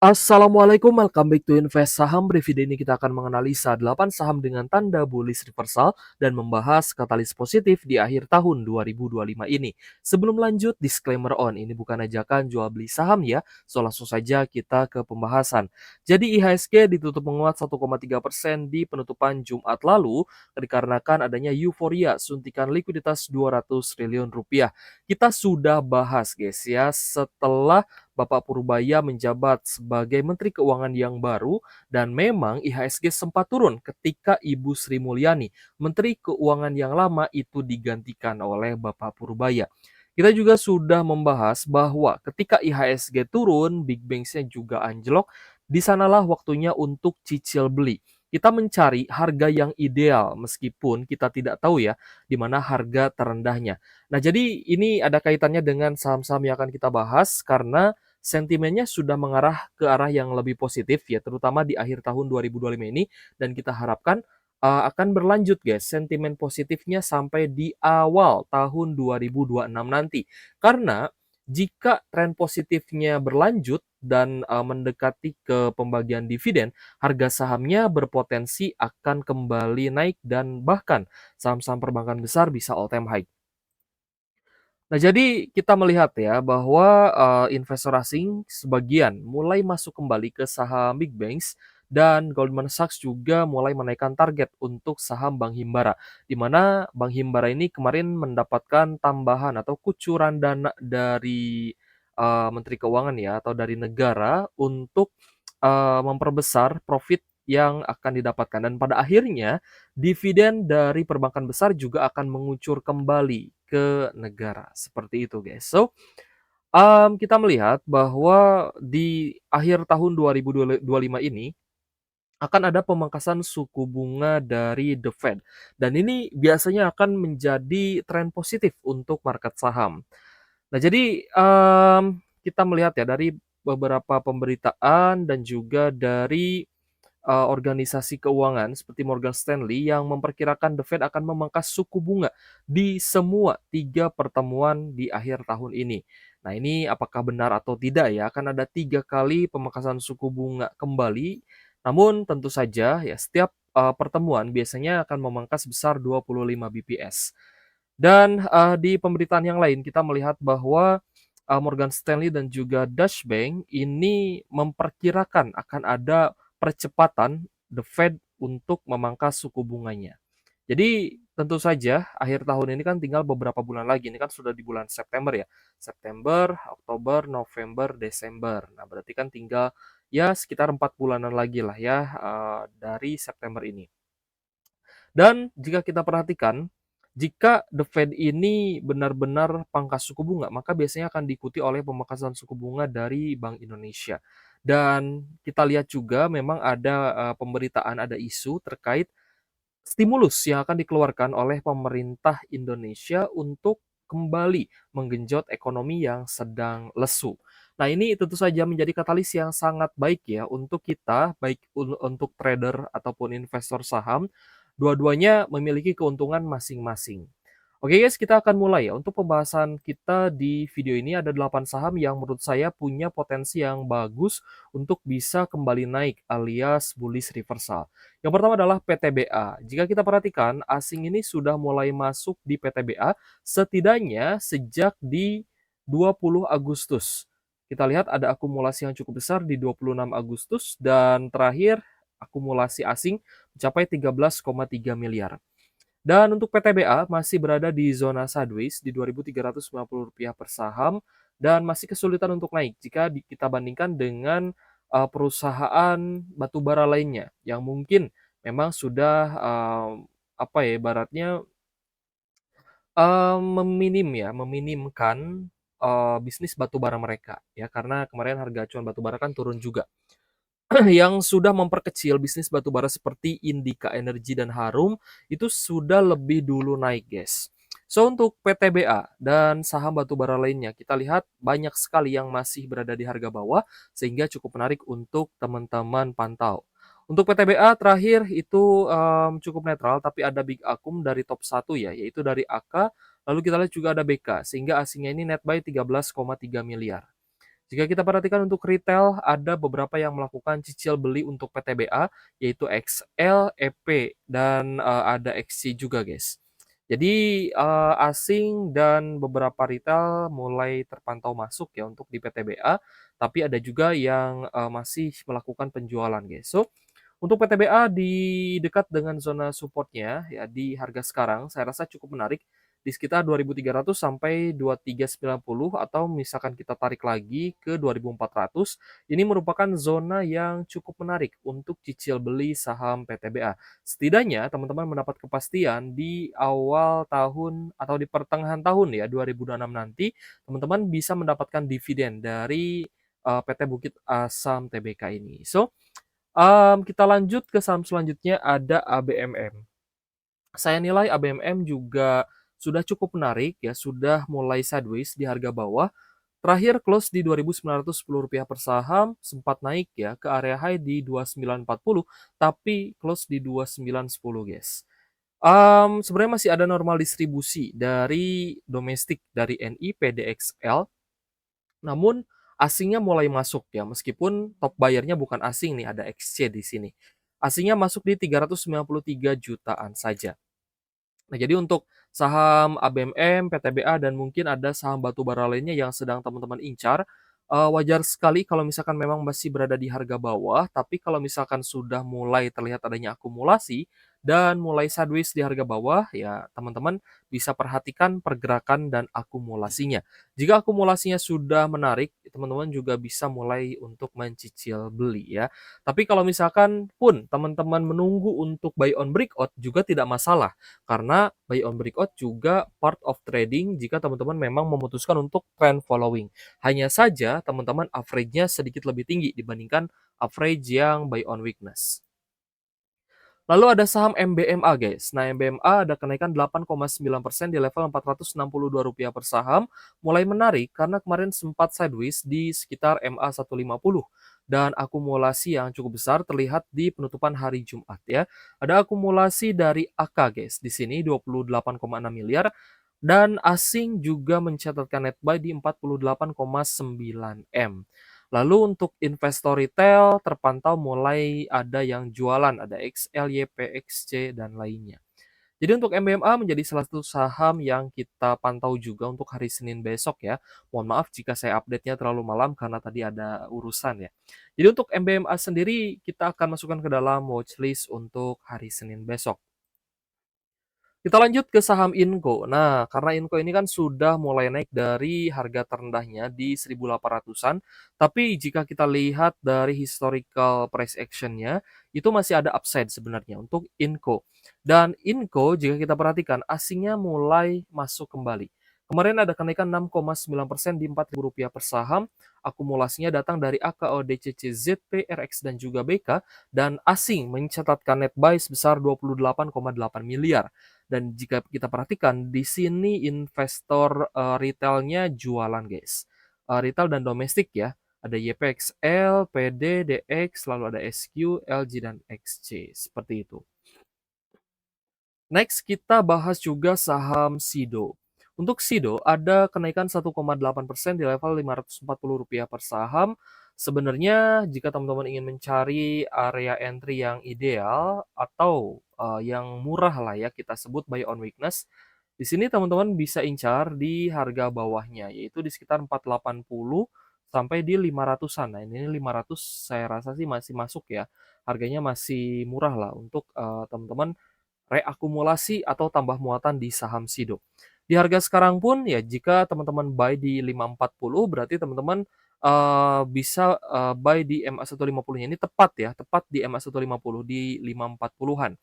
Assalamualaikum, welcome back to Invest Saham. Video ini kita akan menganalisa 8 saham dengan tanda bullish reversal dan membahas katalis positif di akhir tahun 2025 ini. Sebelum lanjut, disclaimer on, ini bukan ajakan jual beli saham ya, so langsung saja kita ke pembahasan. Jadi IHSG ditutup menguat 1,3% di penutupan Jumat lalu dikarenakan adanya euforia suntikan likuiditas 200 triliun rupiah. Kita sudah bahas guys ya, setelah Bapak Purbaya menjabat sebagai Menteri Keuangan yang baru dan memang IHSG sempat turun ketika Ibu Sri Mulyani, Menteri Keuangan yang lama itu digantikan oleh Bapak Purbaya. Kita juga sudah membahas bahwa ketika IHSG turun, Big Banks-nya juga anjlok, di sanalah waktunya untuk cicil beli. Kita mencari harga yang ideal meskipun kita tidak tahu ya di mana harga terendahnya. Nah, jadi ini ada kaitannya dengan saham-saham yang akan kita bahas karena sentimennya sudah mengarah ke arah yang lebih positif ya, terutama di akhir tahun 2025 ini dan kita harapkan akan berlanjut guys sentimen positifnya sampai di awal tahun 2026 nanti. Karena jika tren positifnya berlanjut dan mendekati ke pembagian dividen, harga sahamnya berpotensi akan kembali naik dan bahkan saham-saham perbankan besar bisa all time high. Nah, jadi kita melihat ya bahwa investor asing sebagian mulai masuk kembali ke saham big banks dan Goldman Sachs juga mulai menaikkan target untuk saham Bank Himbara, di mana Bank Himbara ini kemarin mendapatkan tambahan atau kucuran dana dari Menteri Keuangan ya atau dari negara untuk memperbesar profit yang akan didapatkan dan pada akhirnya dividen dari perbankan besar juga akan mengucur kembali ke negara, seperti itu guys. So, kita melihat bahwa di akhir tahun 2025 ini akan ada pemangkasan suku bunga dari The Fed dan ini biasanya akan menjadi tren positif untuk market saham. Nah, jadi, kita melihat ya dari beberapa pemberitaan dan juga dari organisasi keuangan seperti Morgan Stanley yang memperkirakan The Fed akan memangkas suku bunga di semua 3 pertemuan di akhir tahun ini. Nah, ini apakah benar atau tidak ya, akan ada 3 kali pemangkasan suku bunga kembali, namun tentu saja ya setiap, pertemuan biasanya akan memangkas sebesar 25 BPS. Dan, di pemberitaan yang lain kita melihat bahwa, Morgan Stanley dan juga Deutsche Bank ini memperkirakan akan ada percepatan The Fed untuk memangkas suku bunganya. Jadi tentu saja akhir tahun ini kan tinggal beberapa bulan lagi, ini kan sudah di bulan September ya. September, Oktober, November, Desember. Nah, berarti kan tinggal ya sekitar 4 bulanan lagi lah ya, dari September ini. Dan jika kita perhatikan, jika The Fed ini benar-benar pangkas suku bunga, maka biasanya akan diikuti oleh pemangkasan suku bunga dari Bank Indonesia. Dan kita lihat juga memang ada pemberitaan, ada isu terkait stimulus yang akan dikeluarkan oleh pemerintah Indonesia untuk kembali menggenjot ekonomi yang sedang lesu. Nah, ini tentu saja menjadi katalis yang sangat baik ya untuk kita, baik untuk trader ataupun investor saham, dua-duanya memiliki keuntungan masing-masing. Oke guys, kita akan mulai ya. Untuk pembahasan kita di video ini ada 8 saham yang menurut saya punya potensi yang bagus untuk bisa kembali naik alias bullish reversal. Yang pertama adalah PTBA. Jika kita perhatikan, asing ini sudah mulai masuk di PTBA setidaknya sejak di 20 Agustus. Kita lihat ada akumulasi yang cukup besar di 26 Agustus dan terakhir akumulasi asing mencapai 13,3 miliar. Dan untuk PTBA masih berada di zona sideways di Rp2.390 per saham dan masih kesulitan untuk naik jika kita bandingkan dengan perusahaan batubara lainnya yang mungkin memang sudah apa ya ibaratnya meminimkan bisnis batubara mereka ya karena kemarin harga acuan batubara kan turun juga. Yang sudah memperkecil bisnis batubara seperti Indika Energi dan Harum itu sudah lebih dulu naik, guys. So, untuk PTBA dan saham batubara lainnya, kita lihat banyak sekali yang masih berada di harga bawah, sehingga cukup menarik untuk teman-teman pantau. Untuk PTBA terakhir itu cukup netral, tapi ada big akum dari top 1 ya, yaitu dari AK, lalu kita lihat juga ada BK, sehingga asingnya ini net buy 13,3 miliar. Jika kita perhatikan untuk retail, ada beberapa yang melakukan cicil beli untuk PTBA, yaitu XL, EP, dan ada XC juga, guys. Jadi asing dan beberapa retail mulai terpantau masuk ya untuk di PTBA, tapi ada juga yang masih melakukan penjualan, guys. So, untuk PTBA di dekat dengan zona supportnya ya di harga sekarang saya rasa cukup menarik di sekitar 2.300 sampai 2.390 atau misalkan kita tarik lagi ke 2.400, ini merupakan zona yang cukup menarik untuk cicil beli saham PTBA. Setidaknya teman-teman mendapat kepastian di awal tahun atau di pertengahan tahun ya 2026 nanti teman-teman bisa mendapatkan dividen dari PT Bukit Asam Tbk ini. So, kita lanjut ke saham selanjutnya ada ABMM. Saya nilai ABMM juga sudah cukup menarik ya, sudah mulai sideways di harga bawah. Terakhir close di Rp2.910 per saham, sempat naik ya ke area high di 2940, tapi close di 2910 guys. Sebenarnya masih ada normal distribusi dari domestik dari NI, PDXL, namun asingnya mulai masuk ya, meskipun top buyer-nya bukan asing nih, ada XC di sini. Asingnya masuk di 393 jutaan saja. Nah, jadi untuk saham ABMM, PTBA, dan mungkin ada saham batubara lainnya yang sedang teman-teman incar, wajar sekali kalau misalkan memang masih berada di harga bawah, tapi kalau misalkan sudah mulai terlihat adanya akumulasi dan mulai sideways di harga bawah, ya teman-teman bisa perhatikan pergerakan dan akumulasinya. Jika akumulasinya sudah menarik, teman-teman juga bisa mulai untuk mencicil beli ya. Tapi kalau misalkan pun teman-teman menunggu untuk buy on breakout juga tidak masalah karena buy on breakout juga part of trading jika teman-teman memang memutuskan untuk trend following. Hanya saja teman-teman average-nya sedikit lebih tinggi dibandingkan average yang buy on weakness. Lalu ada saham MBMA guys. Nah MBMA ada kenaikan 8,9% di level Rp462 per saham. Mulai menarik karena kemarin sempat sideways di sekitar MA 150. Dan akumulasi yang cukup besar terlihat di penutupan hari Jumat ya. Ada akumulasi dari AK guys. Di sini 28,6 miliar. Dan asing juga mencatatkan net buy di 48,9 M. Lalu untuk investor retail terpantau mulai ada yang jualan, ada XL, YP, XC, dan lainnya. Jadi untuk MBMA menjadi salah satu saham yang kita pantau juga untuk hari Senin besok ya. Mohon maaf jika saya update-nya terlalu malam karena tadi ada urusan ya. Jadi untuk MBMA sendiri kita akan masukkan ke dalam watchlist untuk hari Senin besok. Kita lanjut ke saham Inco. Nah, karena Inco ini kan sudah mulai naik dari harga terendahnya di 1.800-an, tapi jika kita lihat dari historical price action-nya, itu masih ada upside sebenarnya untuk Inco. Dan Inco jika kita perhatikan asingnya mulai masuk kembali. Kemarin ada kenaikan 6,9% di Rp4.000 per saham, akumulasinya datang dari AKO, DCC, ZP, RX, dan juga BK, dan asing mencatatkan net buy sebesar 28,8 miliar. Dan jika kita perhatikan di sini investor retailnya jualan guys. Retail dan domestik ya. Ada YPXL, PD, DX, lalu ada SQ, LG, dan XC. Seperti itu. Next, kita bahas juga saham SIDO. Untuk SIDO, ada kenaikan 1,8% di level Rp540 per saham. Sebenarnya, jika teman-teman ingin mencari area entry yang ideal atau yang murah lah ya, kita sebut buy on weakness, di sini teman-teman bisa incar di harga bawahnya, yaitu di sekitar 480 sampai di 500-an. Nah, ini 500 saya rasa sih masih masuk ya. Harganya masih murah lah untuk teman-teman reakumulasi atau tambah muatan di saham SIDO. Di harga sekarang pun ya jika teman-teman buy di 540 berarti teman-teman bisa buy di MA 150-nya ini tepat ya, tepat di MA 150 di 540-an.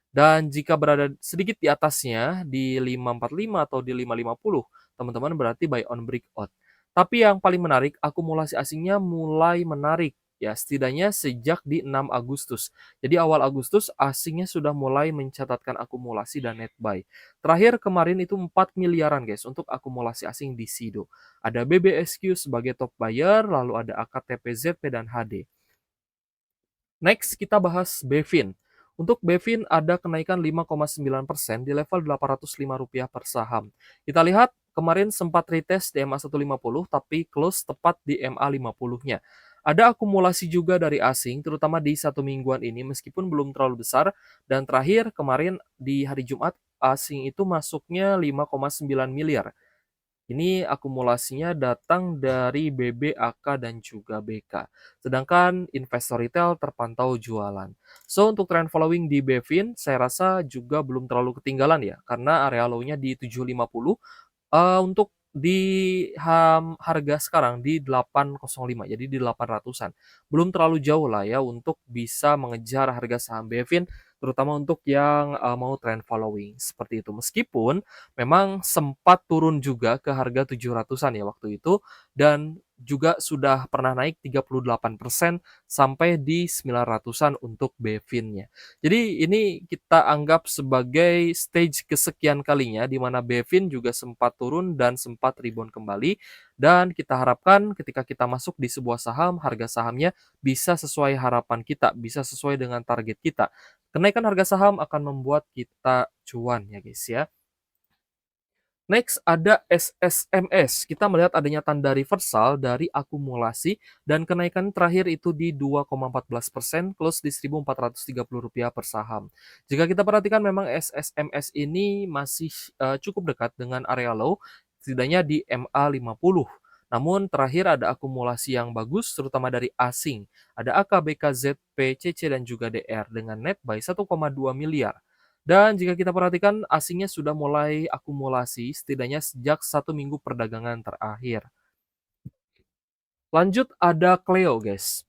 Dan jika berada sedikit di atasnya di 545 atau di 550, teman-teman berarti buy on breakout. Tapi yang paling menarik, akumulasi asingnya mulai menarik ya, setidaknya sejak di 6 Agustus. Jadi awal Agustus asingnya sudah mulai mencatatkan akumulasi dan net buy. Terakhir kemarin itu 4 miliaran guys untuk akumulasi asing di SIDO. Ada BBSQ sebagai top buyer, lalu ada AKTP, ZP, dan HD. Next kita bahas Bevin. Untuk Bevin ada kenaikan 5,9% di level Rp805 per saham. Kita lihat kemarin sempat retest di MA 150 tapi close tepat di MA 50-nya. Ada akumulasi juga dari asing terutama di satu mingguan ini meskipun belum terlalu besar, dan terakhir kemarin di hari Jumat asing itu masuknya 5,9 miliar. Ini akumulasinya datang dari BB, AK, dan juga BK. Sedangkan investor retail terpantau jualan. So, untuk trend following di Bevin, saya rasa juga belum terlalu ketinggalan ya, karena area low-nya di 750. Untuk di harga sekarang di 805, jadi di 800-an. Belum terlalu jauh lah ya untuk bisa mengejar harga saham Bevin, terutama untuk yang mau trend following seperti itu. Meskipun memang sempat turun juga ke harga 700-an ya waktu itu, dan juga sudah pernah naik 38% sampai di 900-an untuk Bevin-nya. Jadi ini kita anggap sebagai stage kesekian kalinya di mana Bevin juga sempat turun dan sempat rebound kembali, dan kita harapkan ketika kita masuk di sebuah saham, harga sahamnya bisa sesuai harapan kita, bisa sesuai dengan target kita. Kenaikan harga saham akan membuat kita cuan ya guys ya. Next ada SSMS. Kita melihat adanya tanda reversal dari akumulasi dan kenaikan terakhir itu di 2,14%, close di Rp1.430 per saham. Jika kita perhatikan memang SSMS ini masih cukup dekat dengan area low, setidaknya di MA 50. Namun terakhir ada akumulasi yang bagus terutama dari asing. Ada AK, BK, ZP, CC, dan juga DR dengan net buy 1,2 miliar. Dan jika kita perhatikan, asingnya sudah mulai akumulasi setidaknya sejak satu minggu perdagangan terakhir. Lanjut ada Cleo, guys.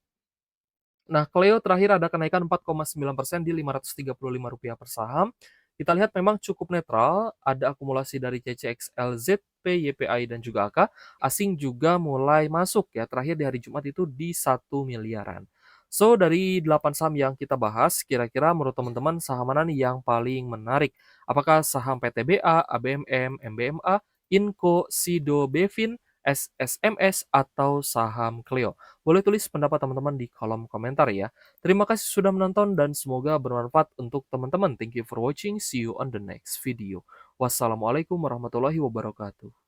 Nah, Cleo terakhir ada kenaikan 4,9% di Rp535 per saham. Kita lihat memang cukup netral, ada akumulasi dari CCXL, ZP, YPI, dan juga AK. Asing juga mulai masuk ya, terakhir di hari Jumat itu di 1 miliaran. So, dari 8 saham yang kita bahas, kira-kira menurut teman-teman saham mana nih yang paling menarik? Apakah saham PTBA, ABMM, MBMA, Inco, Sido, Bevin, SSMS, atau saham Cleo? Boleh tulis pendapat teman-teman di kolom komentar ya. Terima kasih sudah menonton dan semoga bermanfaat untuk teman-teman. Thank you for watching. See you on the next video. Wassalamualaikum warahmatullahi wabarakatuh.